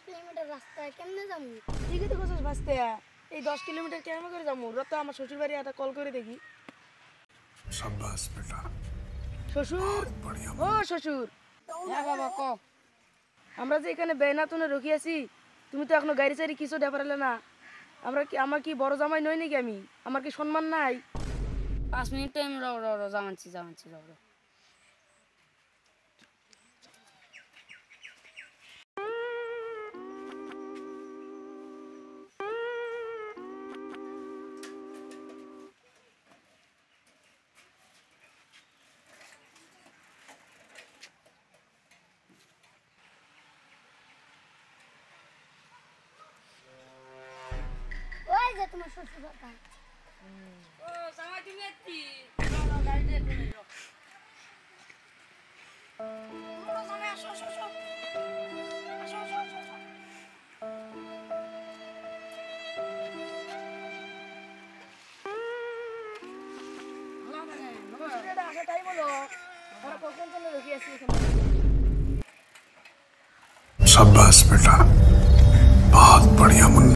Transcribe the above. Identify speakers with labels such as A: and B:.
A: Kilometre রাস্তা কেমনে যাবো?
B: ঠিকই তো কোথাও ভাসতে এই 10 কিলোমিটার কেমন করে যাবো? রত আমার শ্বশুর বাড়ি একটা কল করে দেখি।
C: शाबाश बेटा
B: শ্বশুর,
C: बढ़िया
B: ও শ্বশুর,
D: হ্যাঁ বাবা ক।
B: আমরা যে এখানে বেনাতনে রখিয়াছি, তুমি তো এখনো গাড়ি চাড়ি কিছু দেখালে না। আমার কি বড় জামাই নই নাকি আমি? আমার কি সম্মান নাই?
D: 5 মিনিট টাইম জামানছি রও।
A: ওই যে তোমার শ্বশুর বাবা।
D: ও জামাই তুমি এত্তি গাড়ি দিয়ে ফেলে দাও। ও জামাই আসো।
B: এটা আসা তাই বলো, আমরা কখন জন্য রখিয়াছি এখানে?
C: शाबाश बेटा बहुत बढ़िया मुन्ना